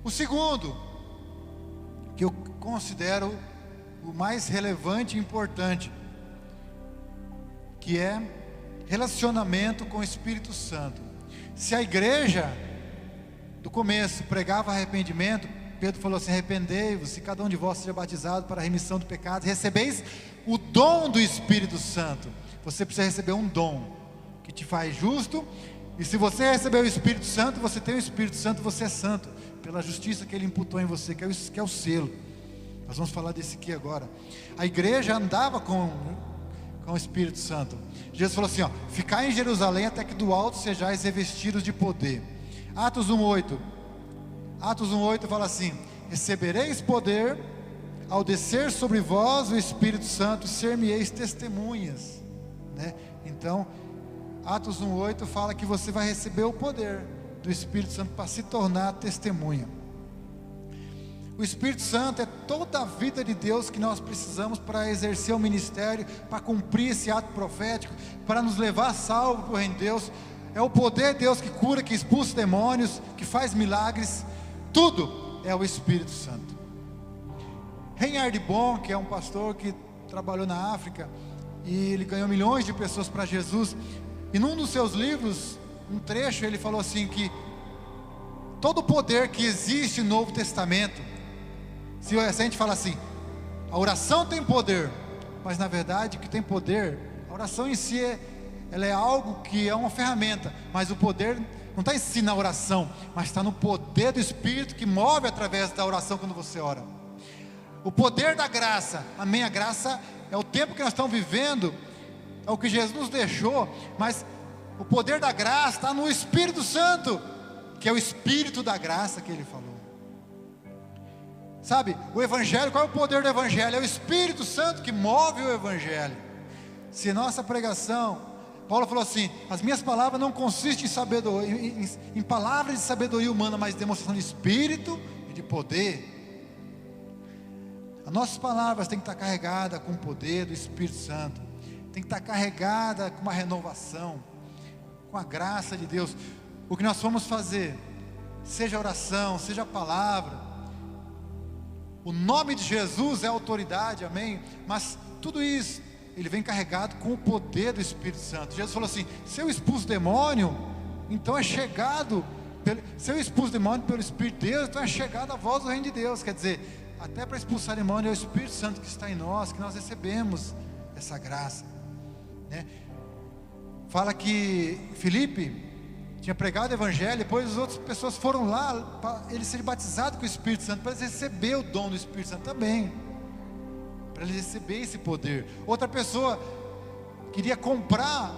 O segundo, que eu considero o mais relevante e importante, que é relacionamento com o Espírito Santo. Se a igreja do começo pregava arrependimento, Pedro falou assim: arrependei-vos e cada um de vós seja batizado para a remissão de pecados, recebeis o dom do Espírito Santo. Você precisa receber um dom que te faz justo, e se você receber o Espírito Santo, você tem o Espírito Santo, você é santo, pela justiça que Ele imputou em você, que é o selo. Nós vamos falar desse aqui agora. A igreja andava com o Espírito Santo. Jesus falou assim: ficai em Jerusalém até que do alto sejais revestidos de poder. Atos 1:8 fala assim: recebereis poder ao descer sobre vós o Espírito Santo, e ser-me-eis testemunhas, né? Então Atos 1:8 fala que você vai receber o poder do Espírito Santo para se tornar testemunha. O Espírito Santo é toda a vida de Deus que nós precisamos para exercer o ministério, para cumprir esse ato profético, para nos levar salvo para o reino de Deus. É o poder de Deus que cura, que expulsa demônios, que faz milagres. Tudo é o Espírito Santo. Reinhard Bonk, que é um pastor que trabalhou na África, e ele ganhou milhões de pessoas para Jesus, e num dos seus livros, um trecho, ele falou assim que todo o poder que existe no Novo Testamento, se a gente fala assim, a oração tem poder, mas na verdade o que tem poder, a oração em si ela é algo que é uma ferramenta, mas o poder não está em si na oração, mas está no poder do Espírito que move através da oração quando você ora. O poder da graça, amém? A graça é o tempo que nós estamos vivendo, é o que Jesus nos deixou, mas o poder da graça está no Espírito Santo, que é o Espírito da graça que Ele falou. Sabe, o Evangelho, qual é o poder do Evangelho? É o Espírito Santo que move o Evangelho. Se nossa pregação, Paulo falou assim: as minhas palavras não consistem em sabedoria, em palavras de sabedoria humana, mas demonstração de Espírito e de poder. As nossas palavras têm que estar carregadas com o poder do Espírito Santo, tem que estar carregada com uma renovação, com a graça de Deus. O que nós vamos fazer, seja oração, seja palavra, o nome de Jesus é autoridade, amém? Mas tudo isso, ele vem carregado com o poder do Espírito Santo. Jesus falou assim: se eu expulso demônio, então é chegado, se eu expulso demônio pelo Espírito de Deus, então é chegado a voz do reino de Deus. Quer dizer, até para expulsar demônio é o Espírito Santo que está em nós, que nós recebemos essa graça, né? Fala que Filipe tinha pregado o Evangelho, depois as outras pessoas foram lá para ele ser batizado com o Espírito Santo, para eles receber o dom do Espírito Santo também, para eles receber esse poder. Outra pessoa queria comprar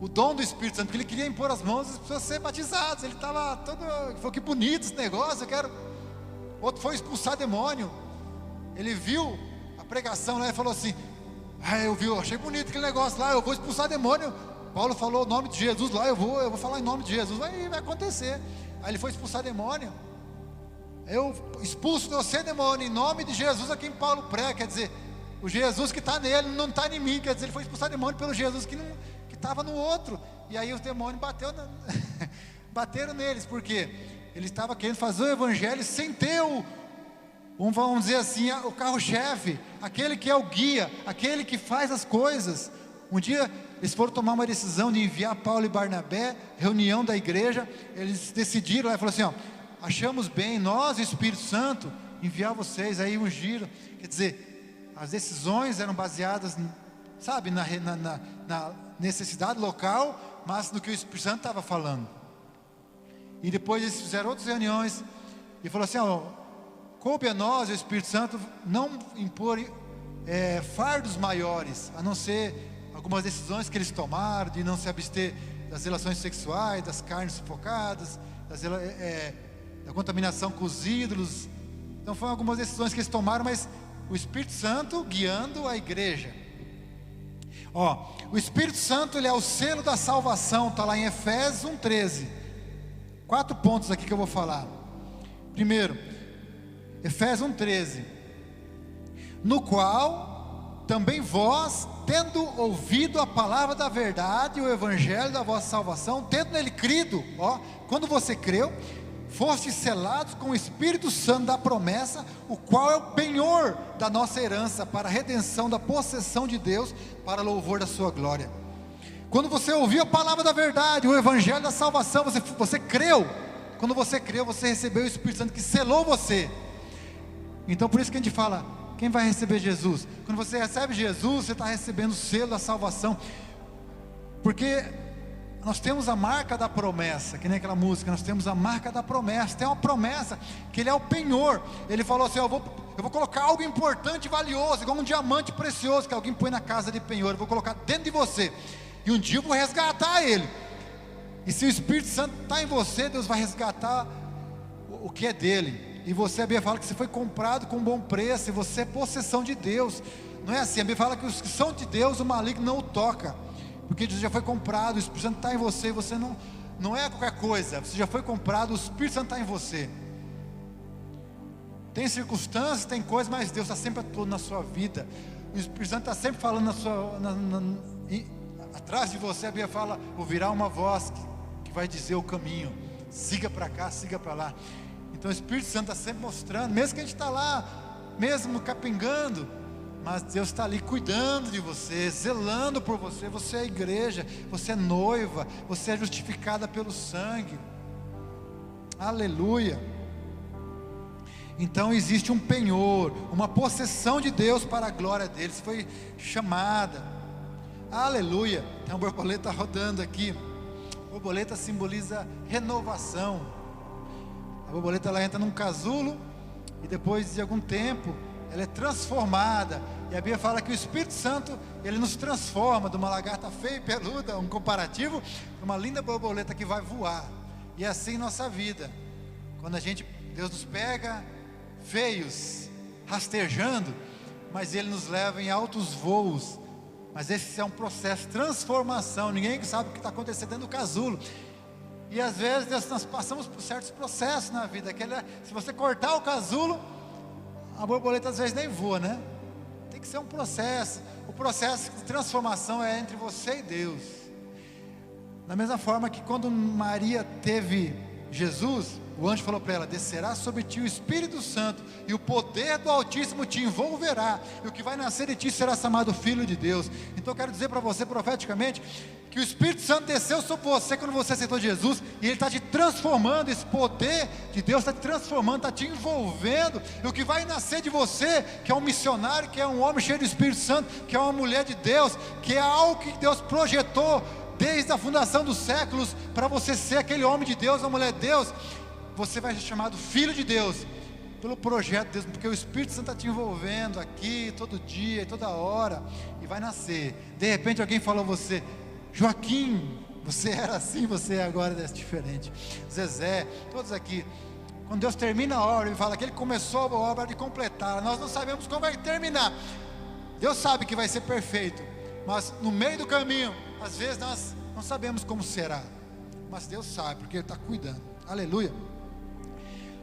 o dom do Espírito Santo, porque ele queria impor as mãos e as pessoas serem batizadas. Ele estava todo, falou: que bonito esse negócio, eu quero. Outro foi expulsar demônio, ele viu a pregação lá e falou assim: eu achei bonito aquele negócio lá, eu vou expulsar demônio. Paulo falou o nome de Jesus lá, eu vou falar em nome de Jesus, vai acontecer. Aí ele foi expulsar demônio. Eu expulso você, demônio, em nome de Jesus, a quem Paulo prega. Quer dizer, o Jesus que está nele não está em mim. Quer dizer, ele foi expulsar demônio pelo Jesus que estava no outro. E aí os demônios bateram neles, porque ele estava querendo fazer o Evangelho sem ter vamos dizer assim, o carro-chefe, aquele que é o guia, aquele que faz as coisas. Um dia eles foram tomar uma decisão de enviar Paulo e Barnabé, reunião da igreja. Eles decidiram, falaram assim: achamos bem, nós e o Espírito Santo, enviar vocês, aí ungiram. Quer dizer, as decisões eram baseadas, sabe, na necessidade local, mas no que o Espírito Santo estava falando. E depois eles fizeram outras reuniões, e falou assim: coube a nós, o Espírito Santo, não impor fardos maiores, a não ser algumas decisões que eles tomaram, de não se abster das relações sexuais, das carnes sufocadas, da contaminação com os ídolos. Então foram algumas decisões que eles tomaram, mas o Espírito Santo guiando a igreja. O Espírito Santo, ele é o selo da salvação, está lá em Efésios 1:13. 4 pontos aqui que eu vou falar. Primeiro, Efésios 1:13, no qual também vós, tendo ouvido a palavra da verdade, o Evangelho da vossa salvação, tendo nele crido, quando você creu, fostes selados com o Espírito Santo da promessa, o qual é o penhor da nossa herança, para a redenção da possessão de Deus, para louvor da sua glória. Quando você ouviu a palavra da verdade, o evangelho da salvação, você creu. Quando você creu, você recebeu o Espírito Santo que selou você. Então por isso que a gente fala, quem vai receber Jesus? Quando você recebe Jesus, você está recebendo o selo da salvação, porque nós temos a marca da promessa, que nem aquela música, nós temos a marca da promessa. Tem uma promessa, que Ele é o penhor. Ele falou assim, eu vou colocar algo importante e valioso, igual um diamante precioso, que alguém põe na casa de penhor, eu vou colocar dentro de você, e um dia eu vou resgatar ele. E se o Espírito Santo está em você, Deus vai resgatar o que é dele. E você, a Bíblia fala que você foi comprado com um bom preço, e você é possessão de Deus. Não é assim, a Bíblia fala que os que são de Deus, o maligno não o toca, porque Jesus já foi comprado, o Espírito Santo está em você, você não é qualquer coisa, você já foi comprado, o Espírito Santo está em você. Tem circunstâncias, tem coisas, mas Deus está sempre atuando na sua vida. O Espírito Santo está sempre falando atrás de você. A Bíblia fala, ouvirá uma voz que vai dizer o caminho, siga para cá, siga para lá. Então o Espírito Santo está sempre mostrando, mesmo que a gente está lá, mesmo capengando, mas Deus está ali cuidando de você, zelando por você. Você é a igreja, você é noiva, você é justificada pelo sangue. Aleluia. Então existe um penhor, uma possessão de Deus para a glória dele. Você foi chamada. Aleluia. Tem uma borboleta rodando aqui. A borboleta simboliza renovação. A borboleta, ela entra num casulo, e depois de algum tempo ela é transformada, e a Bíblia fala que o Espírito Santo, ele nos transforma de uma lagarta feia e peluda, um comparativo, para uma linda borboleta que vai voar. E é assim nossa vida, quando Deus nos pega feios, rastejando, mas Ele nos leva em altos voos. Mas esse é um processo de transformação, ninguém sabe o que está acontecendo dentro do casulo. E às vezes nós passamos por certos processos na vida, se você cortar o casulo, a borboleta às vezes nem voa, né? Tem que ser um processo. O processo de transformação é entre você e Deus. Da mesma forma que quando Maria teve Jesus, o anjo falou para ela, descerá sobre ti o Espírito Santo, e o poder do Altíssimo te envolverá, e o que vai nascer de ti será chamado Filho de Deus. Então eu quero dizer para você profeticamente, que o Espírito Santo desceu sobre você quando você aceitou Jesus, e Ele está te transformando. Esse poder de Deus está te transformando, está te envolvendo, e o que vai nascer de você, que é um missionário, que é um homem cheio do Espírito Santo, que é uma mulher de Deus, que é algo que Deus projetou desde a fundação dos séculos, para você ser aquele homem de Deus, uma mulher de Deus. Você vai ser chamado Filho de Deus, pelo projeto de Deus, porque o Espírito Santo está te envolvendo aqui, todo dia, toda hora, e vai nascer. De repente alguém falou a você, Joaquim, você era assim, você agora é diferente. Zezé, todos aqui, quando Deus termina a obra, Ele fala que Ele começou a obra de completar. Nós não sabemos como vai terminar, Deus sabe que vai ser perfeito, mas no meio do caminho, às vezes nós não sabemos como será, mas Deus sabe, porque Ele está cuidando. Aleluia.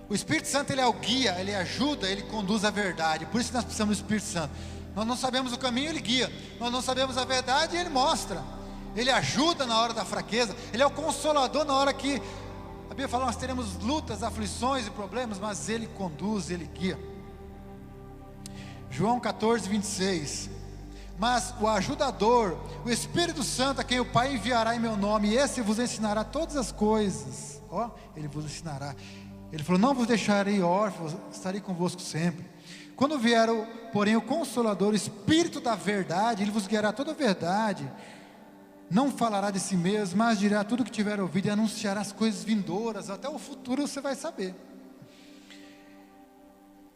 O Espírito Santo, Ele é o guia, Ele ajuda, Ele conduz a verdade. Por isso que nós precisamos do Espírito Santo. Nós não sabemos o caminho, Ele guia. Nós não sabemos a verdade, Ele mostra. Ele ajuda na hora da fraqueza. Ele é o consolador na hora que a Bíblia fala, nós teremos lutas, aflições e problemas, mas Ele conduz, Ele guia. João 14, 26. Mas o ajudador, o Espírito Santo, a quem o Pai enviará em meu nome, esse vos ensinará todas as coisas. Ele vos ensinará. Ele falou, não vos deixarei órfãos, estarei convosco sempre. Quando vier, porém, o Consolador, o Espírito da verdade, Ele vos guiará toda a verdade. Não falará de si mesmo, mas dirá tudo o que tiver ouvido, e anunciará as coisas vindouras. Até o futuro você vai saber.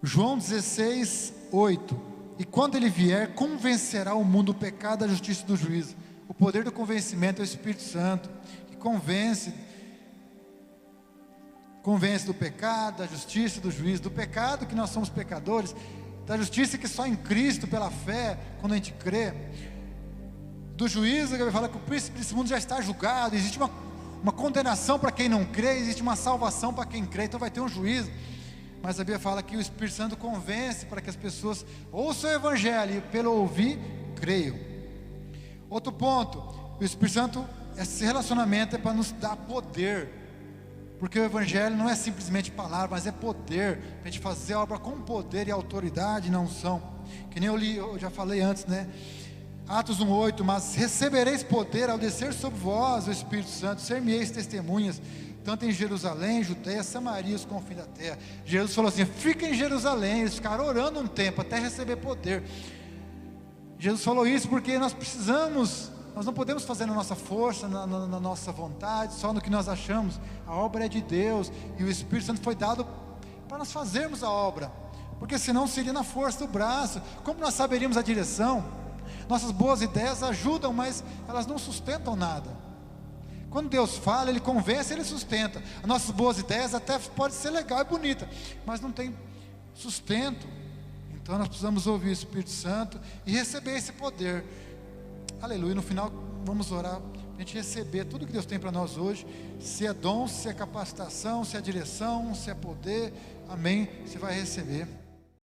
João 16, 8. E quando Ele vier, convencerá o mundo do pecado, da justiça e do juízo. O poder do convencimento é o Espírito Santo, que convence do pecado, da justiça e do juízo. Do pecado, que nós somos pecadores. Da justiça, que só em Cristo, pela fé, quando a gente crê. Do juízo, que ele fala que o príncipe desse mundo já está julgado. Existe uma condenação para quem não crê, existe uma salvação para quem crê, então vai ter um juízo. Mas a Bíblia fala que o Espírito Santo convence para que as pessoas ouçam o Evangelho e pelo ouvir, creiam. Outro ponto, o Espírito Santo, esse relacionamento é para nos dar poder. Porque o Evangelho não é simplesmente palavra, mas é poder, para a gente fazer a obra com poder e autoridade, não são. Que nem eu já falei antes, né? Atos 1:8, mas recebereis poder ao descer sobre vós o Espírito Santo, ser-me-eis testemunhas, tanto em Jerusalém, Judeia, Samaria, os confins da terra. Jesus falou assim: fica em Jerusalém. Eles ficaram orando um tempo até receber poder. Jesus falou isso porque nós não podemos fazer na nossa força, na nossa vontade, só no que nós achamos. A obra é de Deus, e o Espírito Santo foi dado para nós fazermos a obra, porque senão seria na força do braço. Como nós saberíamos a direção? Nossas boas ideias ajudam, mas elas não sustentam nada. Quando Deus fala, Ele convence, Ele sustenta. As nossas boas ideias até pode ser legal e bonita, mas não tem sustento. Então nós precisamos ouvir o Espírito Santo e receber esse poder. Aleluia. No final vamos orar para a gente receber tudo que Deus tem para nós hoje. Se é dom, se é capacitação, se é direção, se é poder, amém, você vai receber.